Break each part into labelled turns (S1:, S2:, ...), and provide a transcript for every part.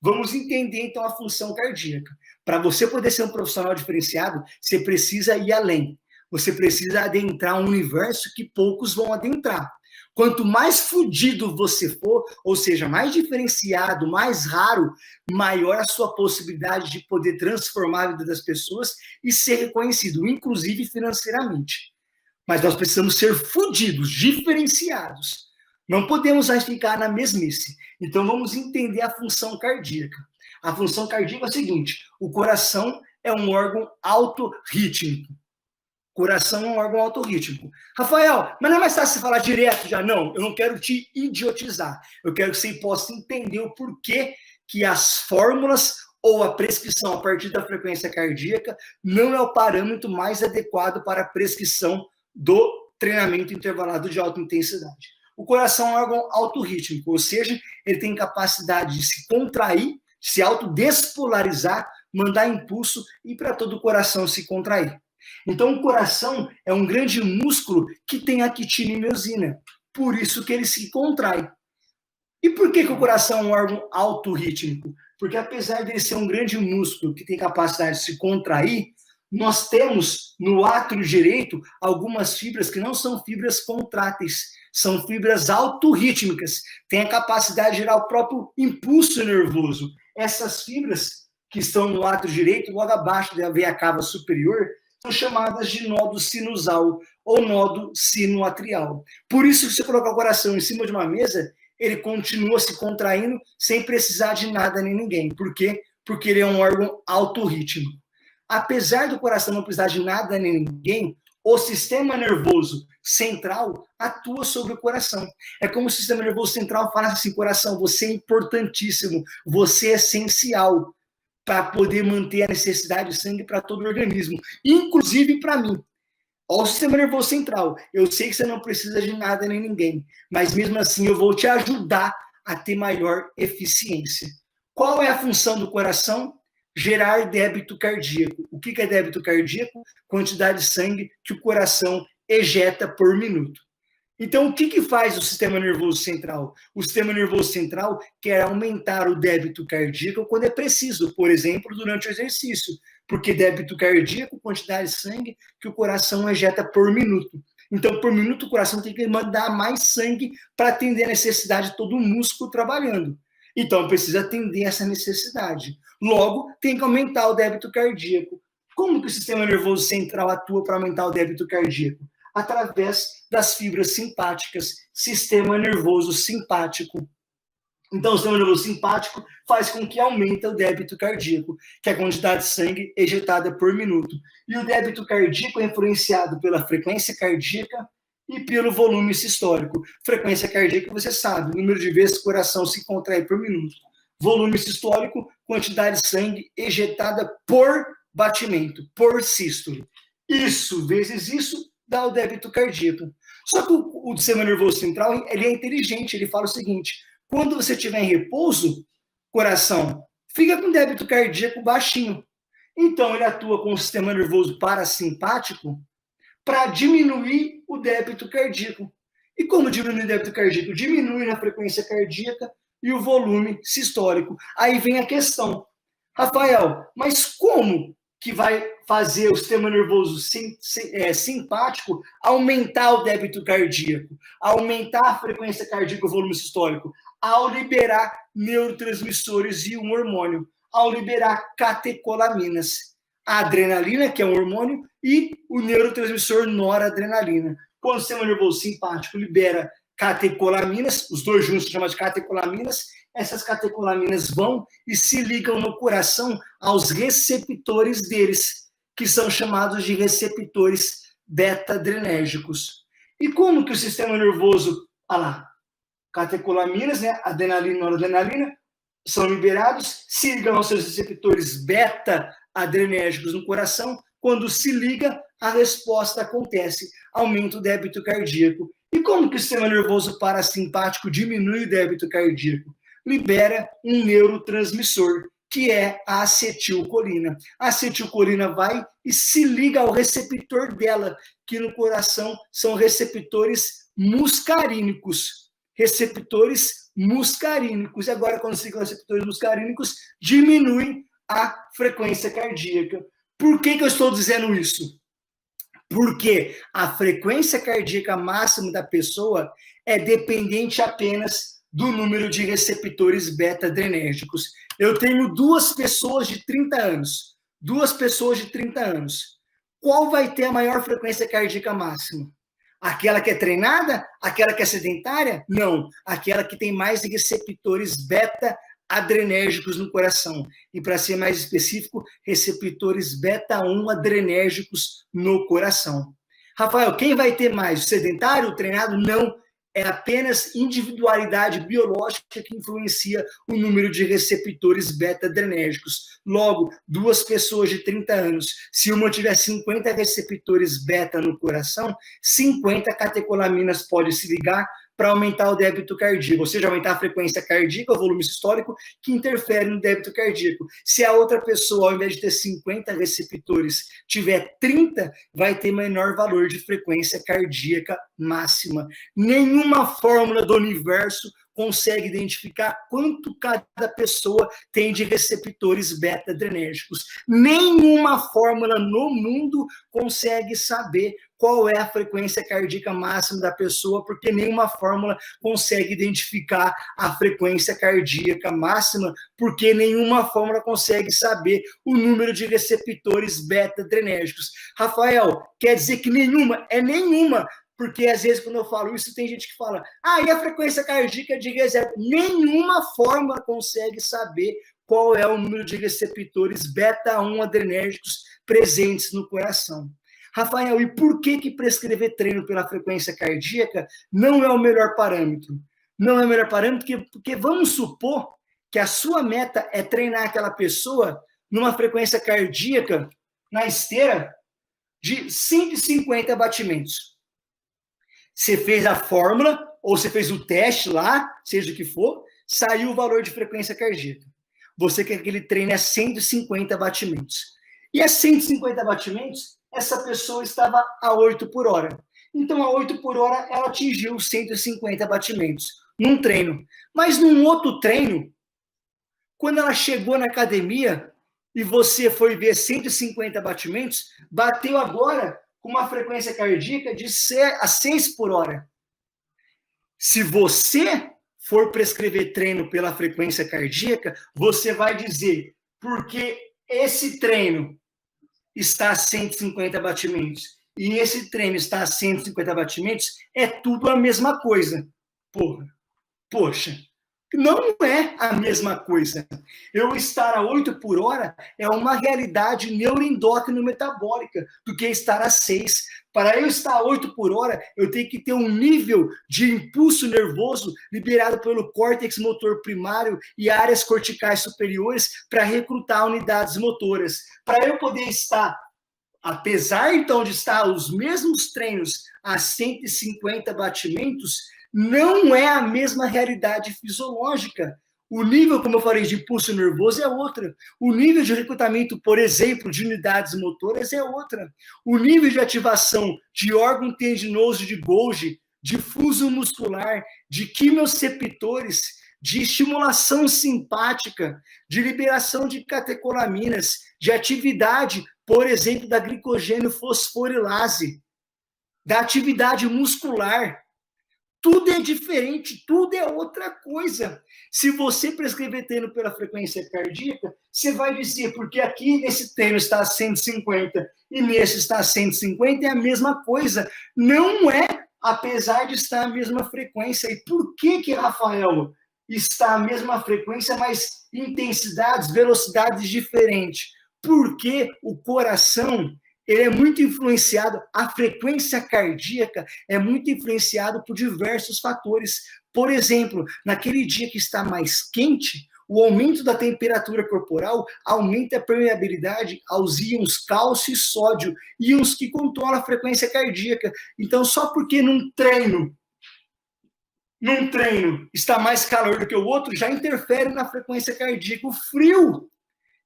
S1: Vamos entender, então, a função cardíaca. Para você poder ser um profissional diferenciado, você precisa ir além. Você precisa adentrar um universo que poucos vão adentrar. Quanto mais fodido você for, ou seja, mais diferenciado, mais raro, maior a sua possibilidade de poder transformar a vida das pessoas e ser reconhecido, inclusive financeiramente. Mas nós precisamos ser fodidos, diferenciados. Não podemos mais ficar na mesmice. Então vamos entender a função cardíaca. A função cardíaca é o seguinte: o coração é um órgão autorrítmico. Coração é um órgão autorrítmico. Rafael, mas não é mais fácil você falar direto já? Não, eu não quero te idiotizar. Eu quero que você possa entender o porquê que as fórmulas ou a prescrição a partir da frequência cardíaca não é o parâmetro mais adequado para a prescrição do treinamento intervalado de alta intensidade. O coração é um órgão autorrítmico, ou seja, ele tem capacidade de se contrair, se autodespolarizar, mandar impulso e para todo o coração se contrair. Então, o coração é um grande músculo que tem actina e miosina. Por isso que ele se contrai. E por que o coração é um órgão autorrítmico? Porque apesar de ele ser um grande músculo que tem capacidade de se contrair, nós temos no átrio direito algumas fibras que não são fibras contráteis, são fibras autorrítmicas, têm a capacidade de gerar o próprio impulso nervoso. Essas fibras que estão no átrio direito, logo abaixo da veia cava superior, são chamadas de nodo sinusal ou nodo sinoatrial. Por isso, se você colocar o coração em cima de uma mesa, ele continua se contraindo sem precisar de nada nem ninguém. Por quê? Porque ele é um órgão autorrítmico. Apesar do coração não precisar de nada nem ninguém, o sistema nervoso central atua sobre o coração. É como se o sistema nervoso central falasse assim: coração, você é importantíssimo, você é essencial para poder manter a necessidade de sangue para todo o organismo, inclusive para mim. Olha o sistema nervoso central. Eu sei que você não precisa de nada nem ninguém, mas mesmo assim eu vou te ajudar a ter maior eficiência. Qual é a função do coração? Gerar débito cardíaco. O que é débito cardíaco? Quantidade de sangue que o coração ejeta por minuto. Então, o que faz o sistema nervoso central? O sistema nervoso central quer aumentar o débito cardíaco quando é preciso, por exemplo, durante o exercício, porque débito cardíaco, quantidade de sangue que o coração ejeta por minuto. Então, por minuto, o coração tem que mandar mais sangue para atender a necessidade de todo o músculo trabalhando. Então, precisa atender essa necessidade. Logo, tem que aumentar o débito cardíaco. Como que o sistema nervoso central atua para aumentar o débito cardíaco? Através das fibras simpáticas, sistema nervoso simpático. Então, o sistema nervoso simpático faz com que aumente o débito cardíaco, que é a quantidade de sangue ejetada por minuto. E o débito cardíaco é influenciado pela frequência cardíaca e pelo volume sistólico. Frequência cardíaca, você sabe, o número de vezes que o coração se contrai por minuto. Volume sistólico, quantidade de sangue ejetada por batimento, por sístole. Isso vezes isso dá o débito cardíaco. Só que o sistema nervoso central, ele é inteligente, ele fala o seguinte: quando você estiver em repouso, coração, fica com débito cardíaco baixinho. Então, ele atua com o sistema nervoso parasimpático para diminuir o débito cardíaco. E como diminui o débito cardíaco? Diminui a frequência cardíaca e o volume sistólico. Aí vem a questão: Rafael, mas como que vai fazer o sistema nervoso simpático aumentar o débito cardíaco, aumentar a frequência cardíaca e o volume sistólico? Ao liberar neurotransmissores e um hormônio, ao liberar catecolaminas. A adrenalina, que é um hormônio, e o neurotransmissor noradrenalina. Quando o sistema nervoso simpático libera catecolaminas, os dois juntos se chamam de catecolaminas, essas catecolaminas vão e se ligam no coração aos receptores deles, que são chamados de receptores beta-adrenérgicos. E como que o sistema nervoso, catecolaminas, né, adrenalina e noradrenalina, são liberados, se ligam aos seus receptores beta-adrenérgicos no coração. Quando se liga, a resposta acontece, aumenta o débito cardíaco. E como que o sistema nervoso parasimpático diminui o débito cardíaco? Libera um neurotransmissor, que é a acetilcolina. A acetilcolina vai e se liga ao receptor dela, que no coração são receptores muscarínicos. receptores muscarínicos. E agora, quando se liga receptores muscarínicos, diminui a frequência cardíaca. Por que eu estou dizendo isso? Porque a frequência cardíaca máxima da pessoa é dependente apenas do número de receptores beta-adrenérgicos. Eu tenho duas pessoas de 30 anos. Qual vai ter a maior frequência cardíaca máxima? Aquela que é treinada? Aquela que é sedentária? Não. Aquela que tem mais receptores beta-adrenérgicos no coração. E, para ser mais específico, receptores beta-1 adrenérgicos no coração. Rafael, quem vai ter mais? O sedentário, o treinado? Não. É apenas individualidade biológica que influencia o número de receptores beta-adrenérgicos. Logo, duas pessoas de 30 anos, se uma tiver 50 receptores beta no coração, 50 catecolaminas pode se ligar para aumentar o débito cardíaco, ou seja, aumentar a frequência cardíaca, o volume sistólico, que interfere no débito cardíaco. Se a outra pessoa, ao invés de ter 50 receptores, tiver 30, vai ter menor valor de frequência cardíaca máxima. Nenhuma fórmula do universo consegue identificar quanto cada pessoa tem de receptores beta-adrenérgicos. Nenhuma fórmula no mundo consegue saber qual é a frequência cardíaca máxima da pessoa, porque nenhuma fórmula consegue identificar a frequência cardíaca máxima, porque nenhuma fórmula consegue saber o número de receptores beta-adrenérgicos. Rafael, quer dizer que nenhuma? É nenhuma. Porque, às vezes, quando eu falo isso, tem gente que fala, e a frequência cardíaca de reserva? Nenhuma fórmula consegue saber qual é o número de receptores beta-1 adrenérgicos presentes no coração. Rafael, e por que prescrever treino pela frequência cardíaca não é o melhor parâmetro? Não é o melhor parâmetro porque vamos supor que a sua meta é treinar aquela pessoa numa frequência cardíaca, na esteira, de 150 batimentos. Você fez a fórmula, ou você fez o teste lá, seja o que for, saiu o valor de frequência cardíaca. Você quer que ele treine a 150 batimentos. E a 150 batimentos, essa pessoa estava a 8 por hora. Então, a 8 por hora, ela atingiu 150 batimentos num treino. Mas num outro treino, quando ela chegou na academia e você foi ver 150 batimentos, bateu agora com uma frequência cardíaca de 6 por hora. Se você for prescrever treino pela frequência cardíaca, você vai dizer, porque esse treino está a 150 batimentos e esse treino está a 150 batimentos, é tudo a mesma coisa. Poxa, não é a mesma coisa. Eu estar a 8 por hora é uma realidade neuroendócrino-metabólica do que estar a 6. Para eu estar a 8 por hora, eu tenho que ter um nível de impulso nervoso liberado pelo córtex motor primário e áreas corticais superiores para recrutar unidades motoras. Para eu poder estar, apesar então de estar os mesmos treinos a 150 batimentos, não é a mesma realidade fisiológica. O nível, como eu falei, de impulso nervoso é outra. O nível de recrutamento, por exemplo, de unidades motoras é outra. O nível de ativação de órgão tendinoso de Golgi, de fuso muscular, de quimioceptores, de estimulação simpática, de liberação de catecolaminas, de atividade, por exemplo, da glicogênio fosforilase, da atividade muscular. Tudo é diferente, tudo é outra coisa. Se você prescrever treino pela frequência cardíaca, você vai dizer, porque aqui nesse treino está a 150 e nesse está a 150, é a mesma coisa. Não é, apesar de estar a mesma frequência. E por que, Rafael, está a mesma frequência, mas intensidades, velocidades diferentes? Porque o coração, ele é muito influenciado, a frequência cardíaca é muito influenciado por diversos fatores. Por exemplo, naquele dia que está mais quente, o aumento da temperatura corporal aumenta a permeabilidade aos íons cálcio e sódio, íons que controlam a frequência cardíaca. Então, só porque num treino está mais calor do que o outro, já interfere na frequência cardíaca. O frio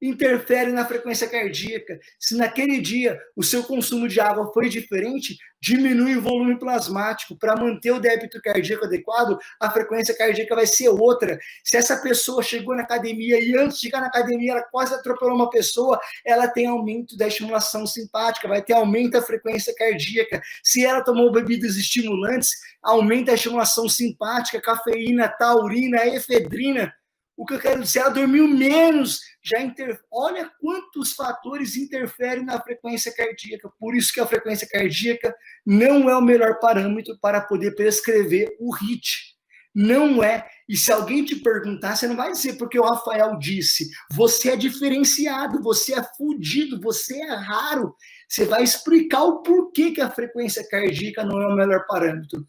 S1: interfere na frequência cardíaca. Se naquele dia o seu consumo de água foi diferente, diminui o volume plasmático. Para manter o débito cardíaco adequado, a frequência cardíaca vai ser outra. Se essa pessoa chegou na academia e antes de chegar na academia ela quase atropelou uma pessoa, ela tem aumento da estimulação simpática, vai ter aumento da frequência cardíaca. Se ela tomou bebidas estimulantes, aumenta a estimulação simpática, cafeína, taurina, efedrina. O que eu quero dizer, ela dormiu menos, olha quantos fatores interferem na frequência cardíaca. Por isso que a frequência cardíaca não é o melhor parâmetro para poder prescrever o HIIT. Não é. E se alguém te perguntar, você não vai dizer porque o Rafael disse. Você é diferenciado, você é fudido, você é raro. Você vai explicar o porquê que a frequência cardíaca não é o melhor parâmetro.